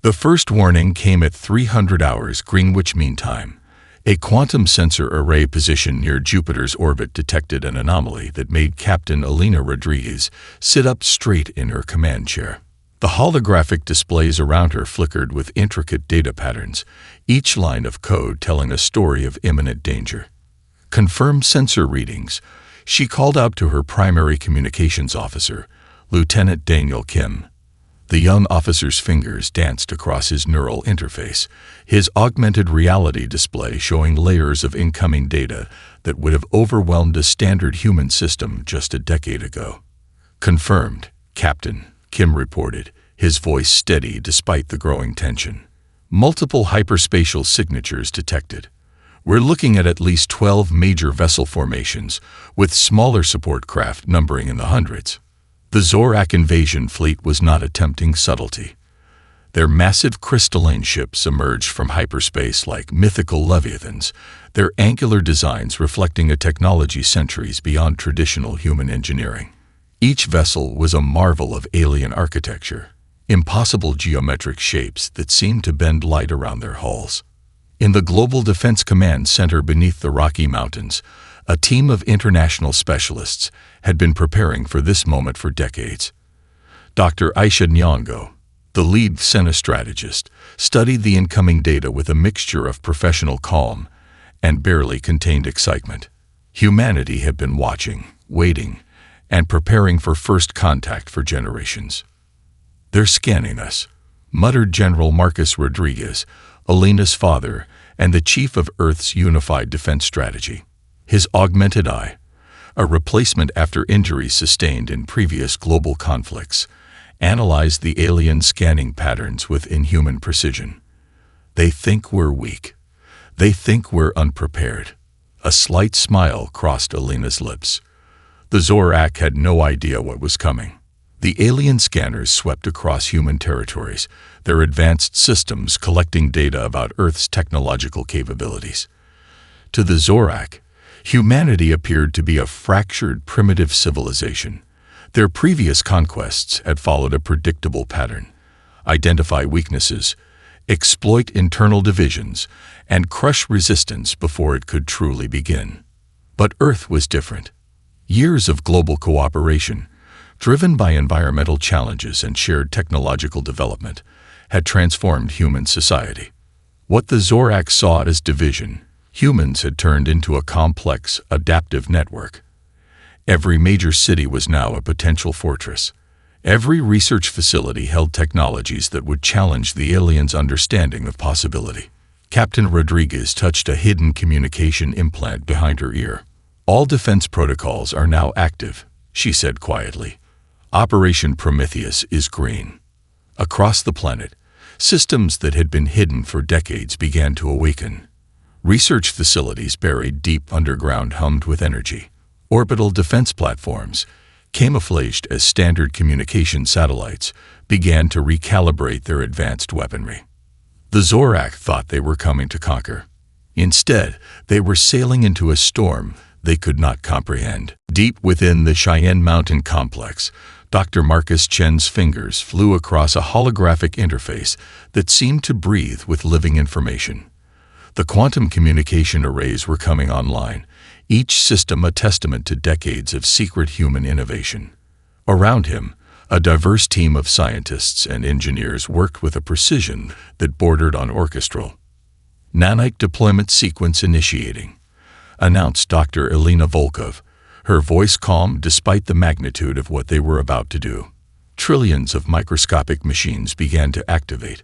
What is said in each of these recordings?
The first warning came at 300 hours Greenwich Mean Time. A quantum sensor array positioned near Jupiter's orbit detected an anomaly that made Captain Elena Rodriguez sit up straight in her command chair. The holographic displays around her flickered with intricate data patterns, each line of code telling a story of imminent danger. Confirm sensor readings. She called out to her primary communications officer, Lieutenant Daniel Kim. The young officer's fingers danced across his neural interface, his augmented reality display showing layers of incoming data that would have overwhelmed a standard human system just a decade ago. Confirmed, Captain, Kim reported, his voice steady despite the growing tension. Multiple hyperspatial signatures detected. We're looking at least 12 major vessel formations, with smaller support craft numbering in the hundreds. The Zorak invasion fleet was not attempting subtlety. Their massive crystalline ships emerged from hyperspace like mythical leviathans, their angular designs reflecting a technology centuries beyond traditional human engineering. Each vessel was a marvel of alien architecture, impossible geometric shapes that seemed to bend light around their hulls. In the Global Defense Command Center beneath the Rocky Mountains, a team of international specialists had been preparing for this moment for decades. Dr. Aisha Nyong'o, the lead xenostrategist, studied the incoming data with a mixture of professional calm and barely contained excitement. Humanity had been watching, waiting, and preparing for first contact for generations. "They're scanning us," muttered General Marcus Rodriguez, Elena's father and the chief of Earth's unified defense strategy. His augmented eye, a replacement after injuries sustained in previous global conflicts, analyzed the alien scanning patterns with inhuman precision. "They think we're weak. They think we're unprepared." A slight smile crossed Elena's lips. The Zorak had no idea what was coming. The alien scanners swept across human territories, their advanced systems collecting data about Earth's technological capabilities. To the Zorak, humanity appeared to be a fractured, primitive civilization. Their previous conquests had followed a predictable pattern: identify weaknesses, exploit internal divisions, and crush resistance before it could truly begin. But Earth was different. Years of global cooperation, driven by environmental challenges and shared technological development, had transformed human society. What the Zorak saw as division, humans had turned into a complex, adaptive network. Every major city was now a potential fortress. Every research facility held technologies that would challenge the aliens' understanding of possibility. Captain Rodriguez touched a hidden communication implant behind her ear. "All defense protocols are now active," she said quietly. "Operation Prometheus is green." Across the planet, systems that had been hidden for decades began to awaken. Research facilities buried deep underground hummed with energy. Orbital defense platforms, camouflaged as standard communication satellites, began to recalibrate their advanced weaponry. The Zorak thought they were coming to conquer. Instead, they were sailing into a storm they could not comprehend. Deep within the Cheyenne Mountain complex, Dr. Marcus Chen's fingers flew across a holographic interface that seemed to breathe with living information. The quantum communication arrays were coming online, each system a testament to decades of secret human innovation. Around him, a diverse team of scientists and engineers worked with a precision that bordered on orchestral. "Nanite deployment sequence initiating," announced Dr. Elena Volkov, her voice calm despite the magnitude of what they were about to do. Trillions of microscopic machines began to activate,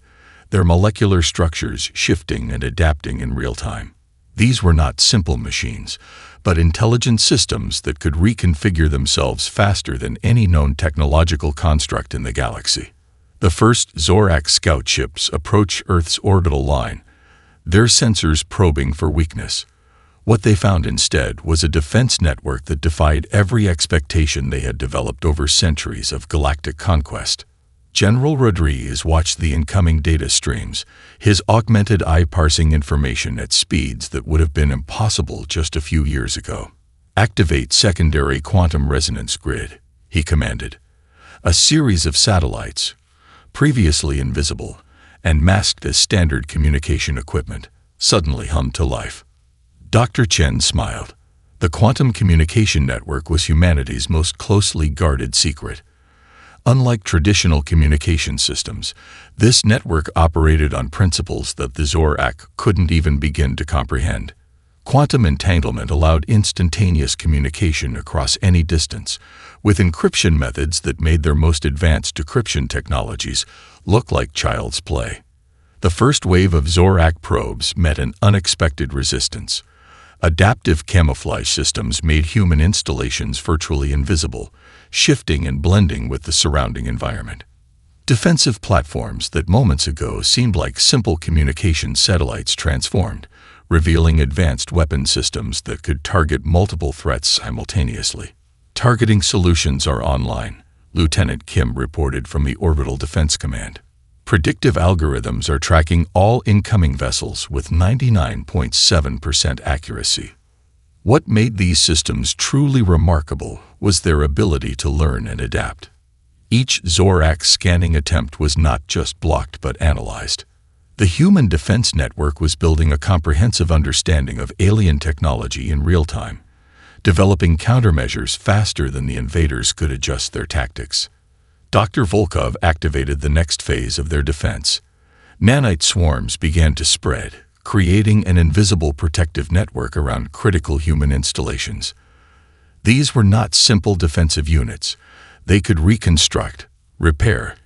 their molecular structures shifting and adapting in real time. These were not simple machines, but intelligent systems that could reconfigure themselves faster than any known technological construct in the galaxy. The first Zorak scout ships approached Earth's orbital line, their sensors probing for weakness. What they found instead was a defense network that defied every expectation they had developed over centuries of galactic conquest. General Rodriguez watched the incoming data streams, his augmented eye parsing information at speeds that would have been impossible just a few years ago. "Activate secondary quantum resonance grid," he commanded. A series of satellites, previously invisible, and masked as standard communication equipment, suddenly hummed to life. Dr. Chen smiled. The quantum communication network was humanity's most closely guarded secret. Unlike traditional communication systems, this network operated on principles that the Zorak couldn't even begin to comprehend. Quantum entanglement allowed instantaneous communication across any distance, with encryption methods that made their most advanced decryption technologies look like child's play. The first wave of Zorak probes met an unexpected resistance. Adaptive camouflage systems made human installations virtually invisible, shifting and blending with the surrounding environment. Defensive platforms that moments ago seemed like simple communication satellites transformed, revealing advanced weapon systems that could target multiple threats simultaneously. Targeting solutions are online, Lieutenant Kim reported from the Orbital Defense Command. Predictive algorithms are tracking all incoming vessels with 99.7% accuracy. What made these systems truly remarkable was their ability to learn and adapt. Each Zorak scanning attempt was not just blocked but analyzed. The Human Defense Network was building a comprehensive understanding of alien technology in real time, developing countermeasures faster than the invaders could adjust their tactics. Dr. Volkov activated the next phase of their defense. Nanite swarms began to spread, creating an invisible protective network around critical human installations. These were not simple defensive units. They could reconstruct, repair,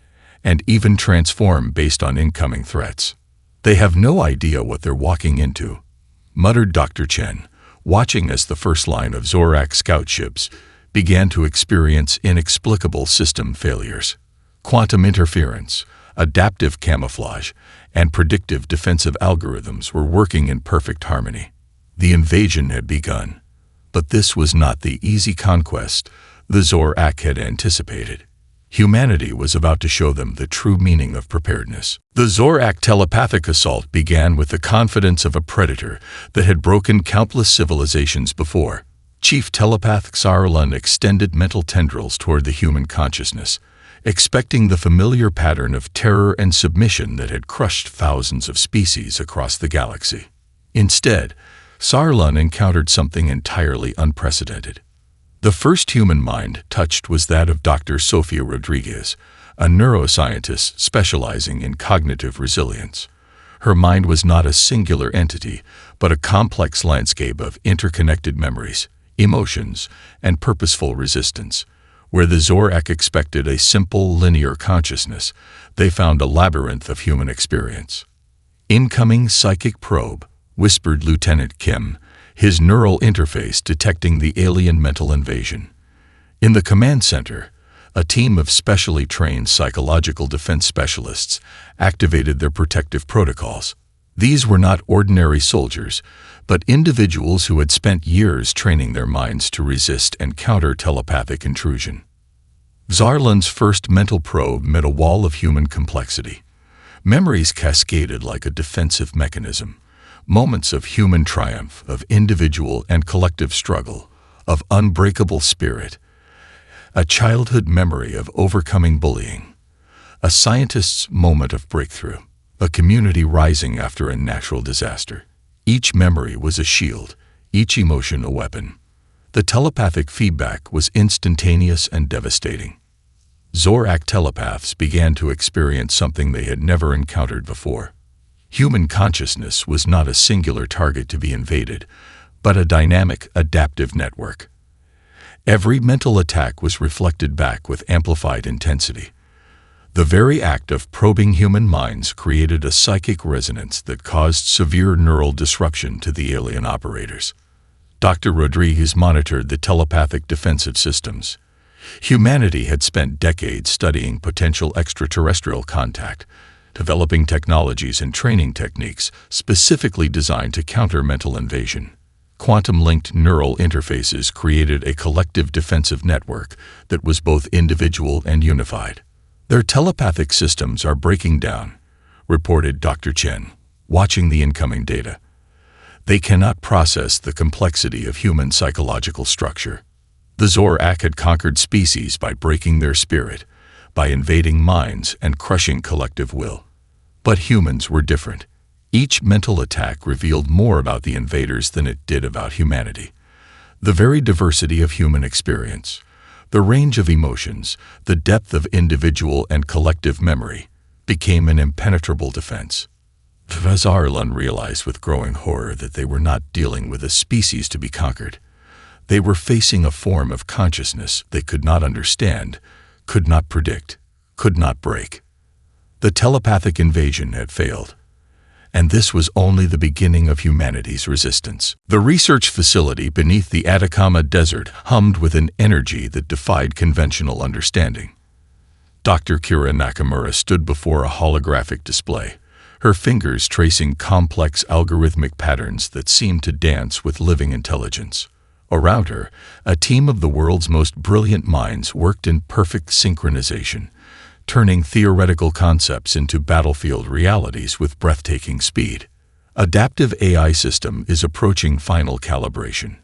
and even transform based on incoming threats. "They have no idea what they're walking into," muttered Dr. Chen, watching as the first line of Zorak scout ships began to experience inexplicable system failures. Quantum interference, adaptive camouflage, and predictive defensive algorithms were working in perfect harmony. The invasion had begun, but this was not the easy conquest the Zorak had anticipated. Humanity was about to show them the true meaning of preparedness. The Zorak telepathic assault began with the confidence of a predator that had broken countless civilizations before. Chief Telepath Xarlan extended mental tendrils toward the human consciousness, expecting the familiar pattern of terror and submission that had crushed thousands of species across the galaxy. Instead, Xarlan encountered something entirely unprecedented. The first human mind touched was that of Dr. Sofia Rodriguez, a neuroscientist specializing in cognitive resilience. Her mind was not a singular entity, but a complex landscape of interconnected memories, emotions, and purposeful resistance. Where the Zorak expected a simple, linear consciousness, they found a labyrinth of human experience. "Incoming psychic probe," whispered Lieutenant Kim, his neural interface detecting the alien mental invasion. In the command center, a team of specially trained psychological defense specialists activated their protective protocols. These were not ordinary soldiers, but individuals who had spent years training their minds to resist and counter telepathic intrusion. Xarlan's first mental probe met a wall of human complexity. Memories cascaded like a defensive mechanism. Moments of human triumph, of individual and collective struggle, of unbreakable spirit. A childhood memory of overcoming bullying. A scientist's moment of breakthrough. A community rising after a natural disaster. Each memory was a shield, each emotion a weapon. The telepathic feedback was instantaneous and devastating. Zorak telepaths began to experience something they had never encountered before. Human consciousness was not a singular target to be invaded, but a dynamic, adaptive network. Every mental attack was reflected back with amplified intensity. The very act of probing human minds created a psychic resonance that caused severe neural disruption to the alien operators. Dr. Rodriguez monitored the telepathic defensive systems. Humanity had spent decades studying potential extraterrestrial contact, developing technologies and training techniques specifically designed to counter mental invasion. Quantum-linked neural interfaces created a collective defensive network that was both individual and unified. "Their telepathic systems are breaking down," reported Dr. Chen, watching the incoming data. "They cannot process the complexity of human psychological structure. The Zorak had conquered species by breaking their spirit, by invading minds and crushing collective will. But humans were different. Each mental attack revealed more about the invaders than it did about humanity. The very diversity of human experience, the range of emotions, the depth of individual and collective memory, became an impenetrable defense. Vazarlan realized with growing horror that they were not dealing with a species to be conquered. They were facing a form of consciousness they could not understand, could not predict, could not break. The telepathic invasion had failed. And this was only the beginning of humanity's resistance. The research facility beneath the Atacama Desert hummed with an energy that defied conventional understanding. Dr. Kira Nakamura stood before a holographic display, her fingers tracing complex algorithmic patterns that seemed to dance with living intelligence. Around her, a team of the world's most brilliant minds worked in perfect synchronization, turning theoretical concepts into battlefield realities with breathtaking speed. Adaptive AI system is approaching final calibration,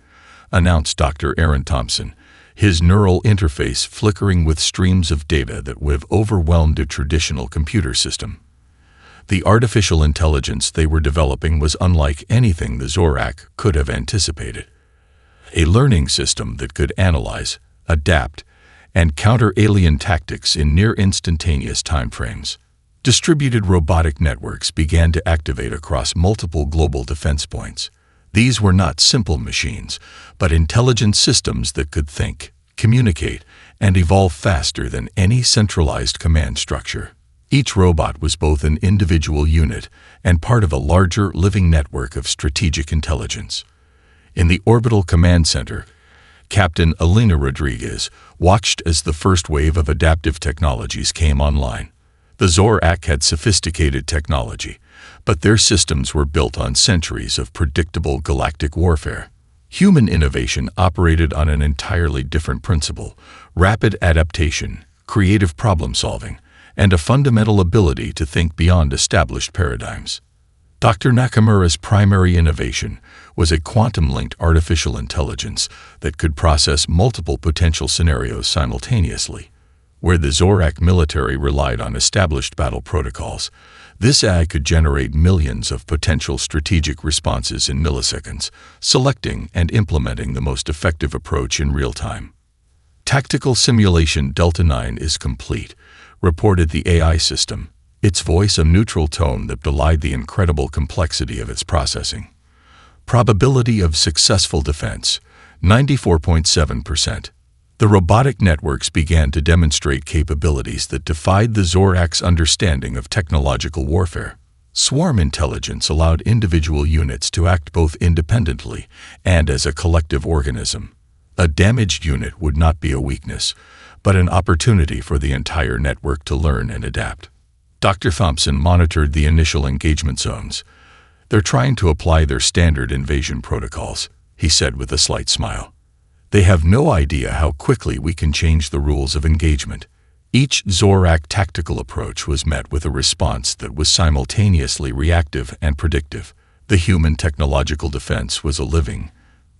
announced Dr. Aaron Thompson, his neural interface flickering with streams of data that would have overwhelmed a traditional computer system. The artificial intelligence they were developing was unlike anything the Zorak could have anticipated. A learning system that could analyze, adapt, and counter alien tactics in near-instantaneous timeframes. Distributed robotic networks began to activate across multiple global defense points. These were not simple machines, but intelligent systems that could think, communicate, and evolve faster than any centralized command structure. Each robot was both an individual unit and part of a larger living network of strategic intelligence. In the orbital command center, Captain Alina Rodriguez watched as the first wave of adaptive technologies came online. The Zorak had sophisticated technology, but their systems were built on centuries of predictable galactic warfare. Human innovation operated on an entirely different principle: rapid adaptation, creative problem-solving, and a fundamental ability to think beyond established paradigms. Dr. Nakamura's primary innovation was a quantum-linked artificial intelligence that could process multiple potential scenarios simultaneously. Where the Zorak military relied on established battle protocols, this AI could generate millions of potential strategic responses in milliseconds, selecting and implementing the most effective approach in real time. Tactical simulation Delta 9 is complete, reported the AI system, its voice a neutral tone that belied the incredible complexity of its processing. Probability of successful defense, 94.7%. The robotic networks began to demonstrate capabilities that defied the Zorak's understanding of technological warfare. Swarm intelligence allowed individual units to act both independently and as a collective organism. A damaged unit would not be a weakness, but an opportunity for the entire network to learn and adapt. Dr. Thompson monitored the initial engagement zones. "They're trying to apply their standard invasion protocols," he said with a slight smile. "They have no idea how quickly we can change the rules of engagement." Each Zorak tactical approach was met with a response that was simultaneously reactive and predictive. The human technological defense was a living,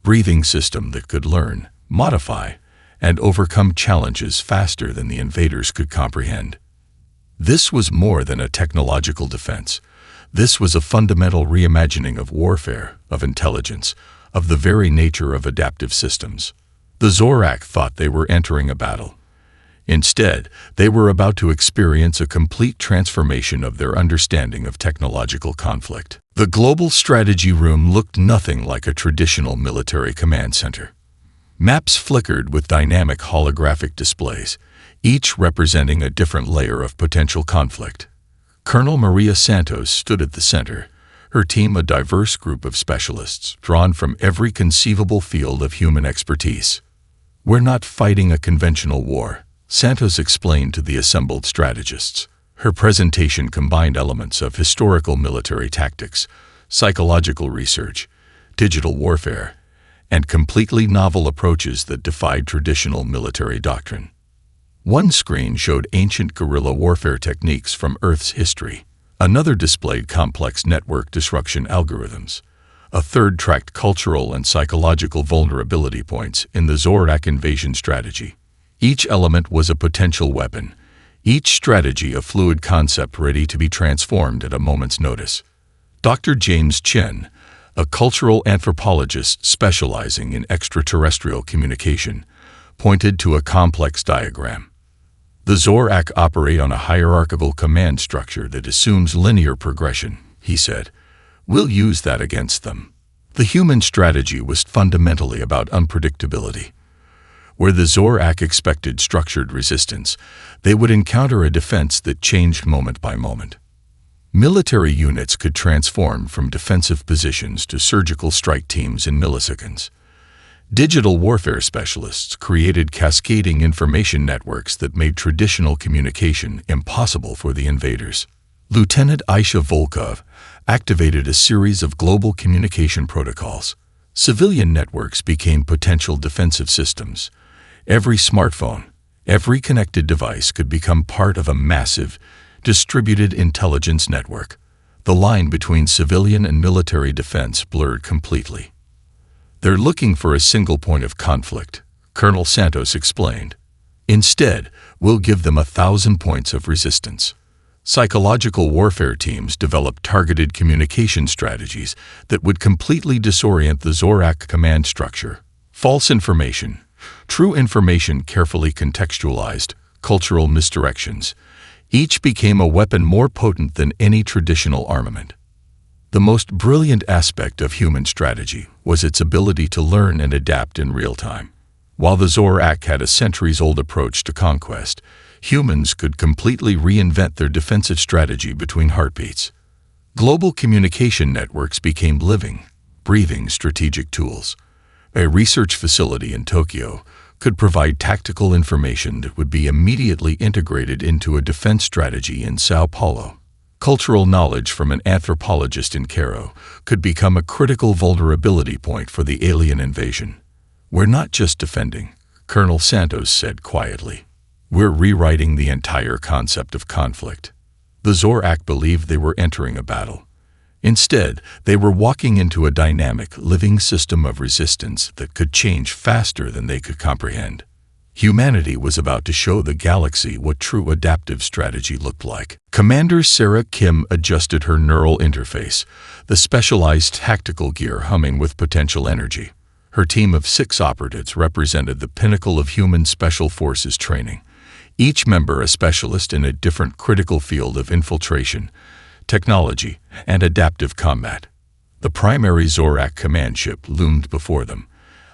breathing system that could learn, modify, and overcome challenges faster than the invaders could comprehend. This was more than a technological defense. This was a fundamental reimagining of warfare, of intelligence, of the very nature of adaptive systems. The Zorak thought they were entering a battle. Instead, they were about to experience a complete transformation of their understanding of technological conflict. The global strategy room looked nothing like a traditional military command center. Maps flickered with dynamic holographic displays, each representing a different layer of potential conflict. Colonel Maria Santos stood at the center, her team a diverse group of specialists drawn from every conceivable field of human expertise. "We're not fighting a conventional war," Santos explained to the assembled strategists. Her presentation combined elements of historical military tactics, psychological research, digital warfare, and completely novel approaches that defied traditional military doctrine. One screen showed ancient guerrilla warfare techniques from Earth's history. Another displayed complex network disruption algorithms. A third tracked cultural and psychological vulnerability points in the Zorak invasion strategy. Each element was a potential weapon, each strategy a fluid concept ready to be transformed at a moment's notice. Dr. James Chen, a cultural anthropologist specializing in extraterrestrial communication, pointed to a complex diagram. The Zorak operate on a hierarchical command structure that assumes linear progression, he said. We'll use that against them. The human strategy was fundamentally about unpredictability. Where the Zorak expected structured resistance, they would encounter a defense that changed moment by moment. Military units could transform from defensive positions to surgical strike teams in milliseconds. Digital warfare specialists created cascading information networks that made traditional communication impossible for the invaders. Lieutenant Aisha Volkov activated a series of global communication protocols. Civilian networks became potential defensive systems. Every smartphone, every connected device could become part of a massive, distributed intelligence network. The line between civilian and military defense blurred completely. They're looking for a single point of conflict, Colonel Santos explained. Instead, we'll give them 1,000 points of resistance. Psychological warfare teams developed targeted communication strategies that would completely disorient the Zorak command structure. False information, true information carefully contextualized, cultural misdirections. Each became a weapon more potent than any traditional armament. The most brilliant aspect of human strategy was its ability to learn and adapt in real time. While the Zorak had a centuries-old approach to conquest, humans could completely reinvent their defensive strategy between heartbeats. Global communication networks became living, breathing strategic tools. A research facility in Tokyo could provide tactical information that would be immediately integrated into a defense strategy in Sao Paulo. Cultural knowledge from an anthropologist in Cairo could become a critical vulnerability point for the alien invasion. We're not just defending, Colonel Santos said quietly. We're rewriting the entire concept of conflict. The Zorak believed they were entering a battle. Instead, they were walking into a dynamic, living system of resistance that could change faster than they could comprehend. Humanity was about to show the galaxy what true adaptive strategy looked like. Commander Sarah Kim adjusted her neural interface, the specialized tactical gear humming with potential energy. Her team of 6 operatives represented the pinnacle of human special forces training, each member a specialist in a different critical field of infiltration, technology, and adaptive combat. The primary Zorak command ship loomed before them,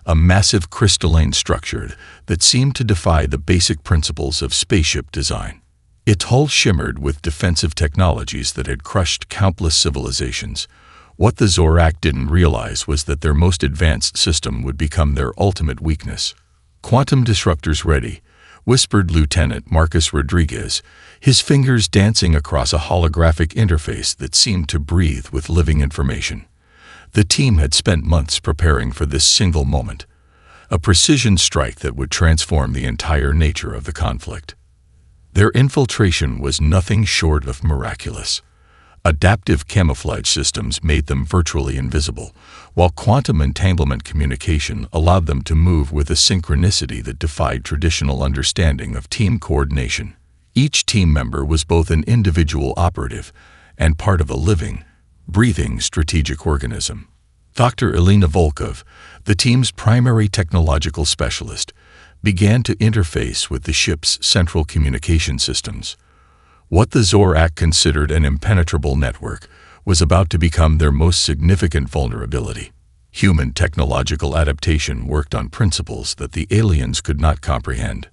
a massive crystalline structure that seemed to defy the basic principles of spaceship design. Its hull shimmered with defensive technologies that had crushed countless civilizations. What the Zorak didn't realize was that their most advanced system would become their ultimate weakness. "Quantum disruptors ready," whispered Lieutenant Marcus Rodriguez, his fingers dancing across a holographic interface that seemed to breathe with living information. The team had spent months preparing for this single moment, a precision strike that would transform the entire nature of the conflict. Their infiltration was nothing short of miraculous. Adaptive camouflage systems made them virtually invisible, while quantum entanglement communication allowed them to move with a synchronicity that defied traditional understanding of team coordination. Each team member was both an individual operative and part of a living, breathing strategic organism. Dr. Elena Volkov, the team's primary technological specialist, began to interface with the ship's central communication systems. What the Zorak considered an impenetrable network was about to become their most significant vulnerability. Human technological adaptation worked on principles that the aliens could not comprehend.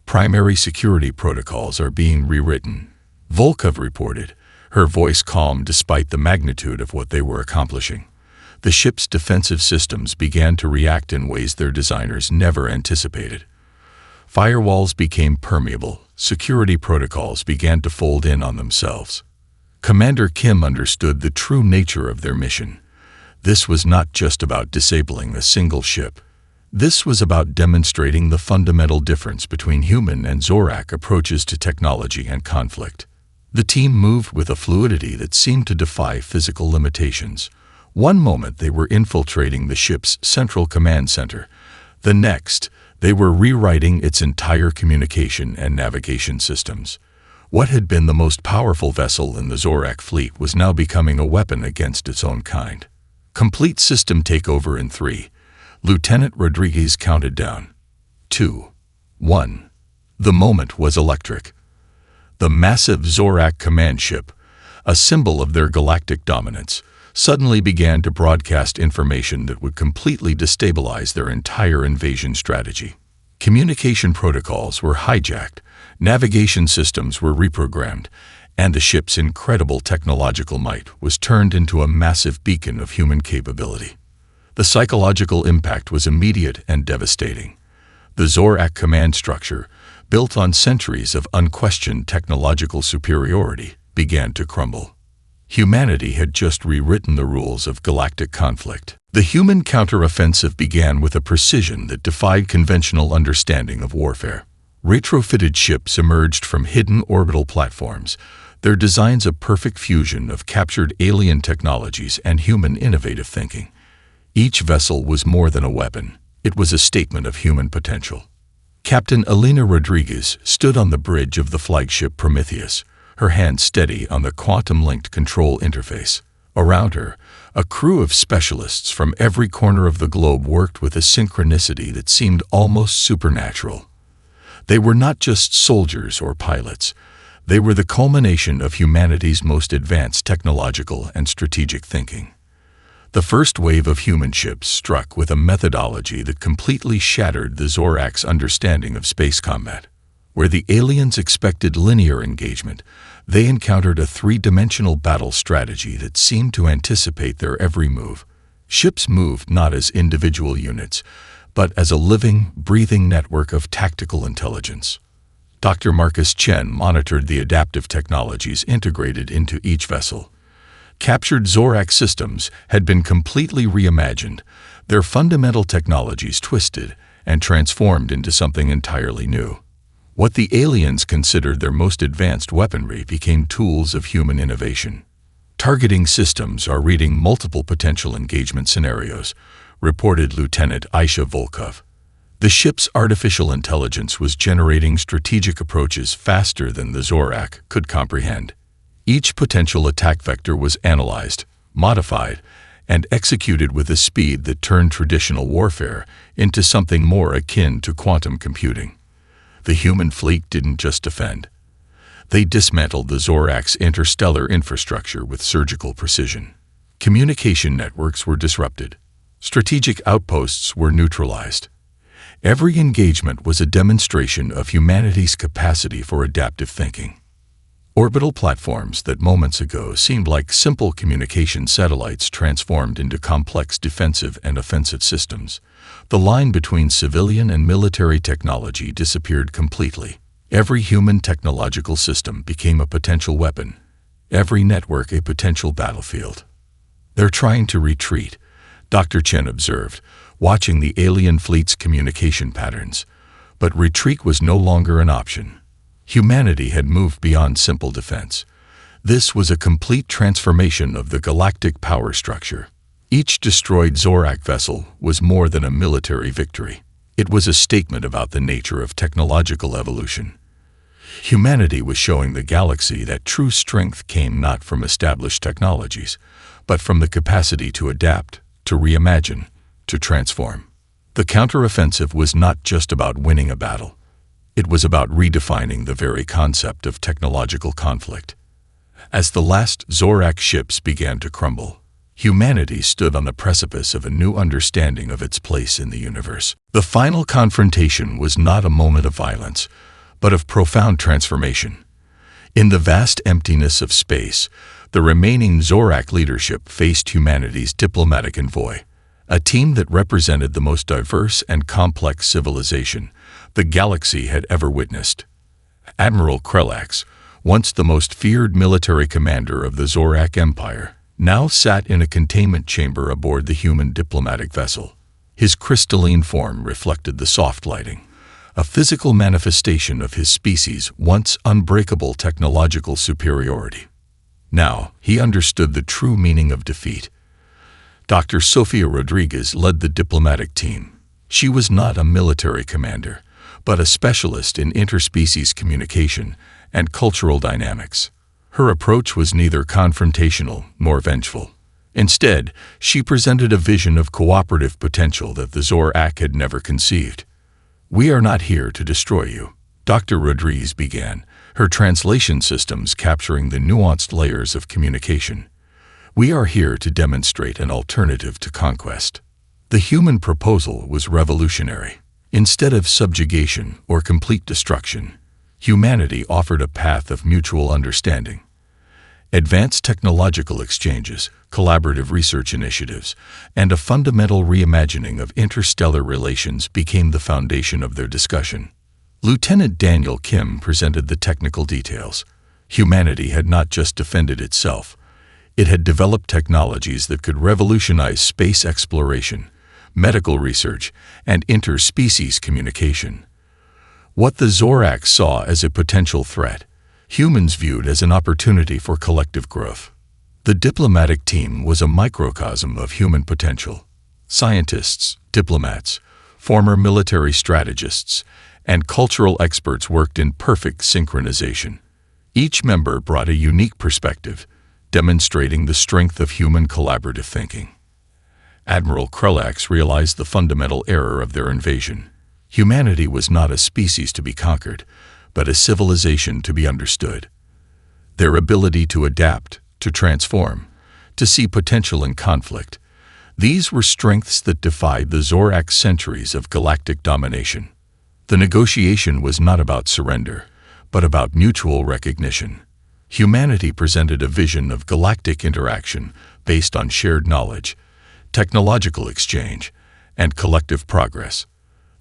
Primary security protocols are being rewritten, Volkov reported, her voice calm despite the magnitude of what they were accomplishing. The ship's defensive systems began to react in ways their designers never anticipated. Firewalls became permeable, security protocols began to fold in on themselves. Commander Kim understood the true nature of their mission. This was not just about disabling a single ship. This was about demonstrating the fundamental difference between human and Zorak approaches to technology and conflict. The team moved with a fluidity that seemed to defy physical limitations. One moment they were infiltrating the ship's central command center. The next, they were rewriting its entire communication and navigation systems. What had been the most powerful vessel in the Zorak fleet was now becoming a weapon against its own kind. Complete system takeover in 3. Lieutenant Rodriguez counted down. 2. 1. The moment was electric. The massive Zorak command ship, a symbol of their galactic dominance, suddenly began to broadcast information that would completely destabilize their entire invasion strategy. Communication protocols were hijacked, navigation systems were reprogrammed, and the ship's incredible technological might was turned into a massive beacon of human capability. The psychological impact was immediate and devastating. The Zorak command structure, built on centuries of unquestioned technological superiority, began to crumble. Humanity had just rewritten the rules of galactic conflict. The human counteroffensive began with a precision that defied conventional understanding of warfare. Retrofitted ships emerged from hidden orbital platforms, their designs a perfect fusion of captured alien technologies and human innovative thinking. Each vessel was more than a weapon. It was a statement of human potential. Captain Elena Rodriguez stood on the bridge of the flagship Prometheus, her hand steady on the quantum-linked control interface. Around her, a crew of specialists from every corner of the globe worked with a synchronicity that seemed almost supernatural. They were not just soldiers or pilots. They were the culmination of humanity's most advanced technological and strategic thinking. The first wave of human ships struck with a methodology that completely shattered the Zorak's understanding of space combat. Where the aliens expected linear engagement, they encountered a three-dimensional battle strategy that seemed to anticipate their every move. Ships moved not as individual units, but as a living, breathing network of tactical intelligence. Dr. Marcus Chen monitored the adaptive technologies integrated into each vessel. Captured Zorak systems had been completely reimagined, their fundamental technologies twisted and transformed into something entirely new. What the aliens considered their most advanced weaponry became tools of human innovation. Targeting systems are reading multiple potential engagement scenarios, reported Lieutenant Aisha Volkov. The ship's artificial intelligence was generating strategic approaches faster than the Zorak could comprehend. Each potential attack vector was analyzed, modified, and executed with a speed that turned traditional warfare into something more akin to quantum computing. The human fleet didn't just defend. They dismantled the Zorak's interstellar infrastructure with surgical precision. Communication networks were disrupted. Strategic outposts were neutralized. Every engagement was a demonstration of humanity's capacity for adaptive thinking. Orbital platforms that moments ago seemed like simple communication satellites transformed into complex defensive and offensive systems. The line between civilian and military technology disappeared completely. Every human technological system became a potential weapon, every network a potential battlefield. "They're trying to retreat," Dr. Chen observed, watching the alien fleet's communication patterns. But retreat was no longer an option. Humanity had moved beyond simple defense. This was a complete transformation of the galactic power structure. Each destroyed Zorak vessel was more than a military victory. It was a statement about the nature of technological evolution. Humanity was showing the galaxy that true strength came not from established technologies, but from the capacity to adapt, to reimagine, to transform. The counteroffensive was not just about winning a battle. It was about redefining the very concept of technological conflict. As the last Zorak ships began to crumble, humanity stood on the precipice of a new understanding of its place in the universe. The final confrontation was not a moment of violence, but of profound transformation. In the vast emptiness of space, the remaining Zorak leadership faced humanity's diplomatic envoy, a team that represented the most diverse and complex civilization the galaxy had ever witnessed. Admiral Krelax, once the most feared military commander of the Zorak Empire, now sat in a containment chamber aboard the human diplomatic vessel. His crystalline form reflected the soft lighting, a physical manifestation of his species' once unbreakable technological superiority. Now, he understood the true meaning of defeat. Dr. Sofia Rodriguez led the diplomatic team. She was not a military commander, but a specialist in interspecies communication and cultural dynamics. Her approach was neither confrontational nor vengeful. Instead, she presented a vision of cooperative potential that the Zorak had never conceived. "We are not here to destroy you," Dr. Rodriguez began, her translation systems capturing the nuanced layers of communication. "We are here to demonstrate an alternative to conquest." The human proposal was revolutionary. Instead of subjugation or complete destruction, humanity offered a path of mutual understanding. Advanced technological exchanges, collaborative research initiatives, and a fundamental reimagining of interstellar relations became the foundation of their discussion. Lieutenant Daniel Kim presented the technical details. Humanity had not just defended itself. It had developed technologies that could revolutionize space exploration, medical research, and interspecies communication. What the Zorak saw as a potential threat, humans viewed as an opportunity for collective growth. The diplomatic team was a microcosm of human potential. Scientists, diplomats, former military strategists, and cultural experts worked in perfect synchronization. Each member brought a unique perspective, demonstrating the strength of human collaborative thinking. Admiral Krulax realized the fundamental error of their invasion. Humanity was not a species to be conquered, but a civilization to be understood. Their ability to adapt, to transform, to see potential in conflict, these were strengths that defied the Zorak centuries of galactic domination. The negotiation was not about surrender, but about mutual recognition. Humanity presented a vision of galactic interaction based on shared knowledge, technological exchange, and collective progress.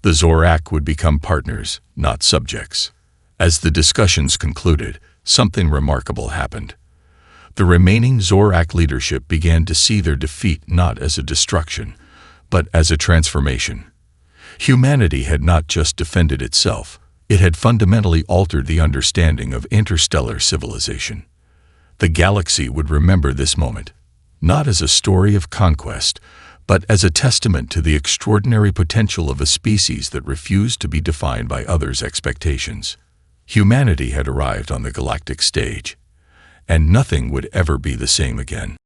The Zorak would become partners, not subjects. As the discussions concluded, something remarkable happened. The remaining Zorak leadership began to see their defeat not as a destruction, but as a transformation. Humanity had not just defended itself, it had fundamentally altered the understanding of interstellar civilization. The galaxy would remember this moment, not as a story of conquest, but as a testament to the extraordinary potential of a species that refused to be defined by others' expectations. Humanity had arrived on the galactic stage, and nothing would ever be the same again.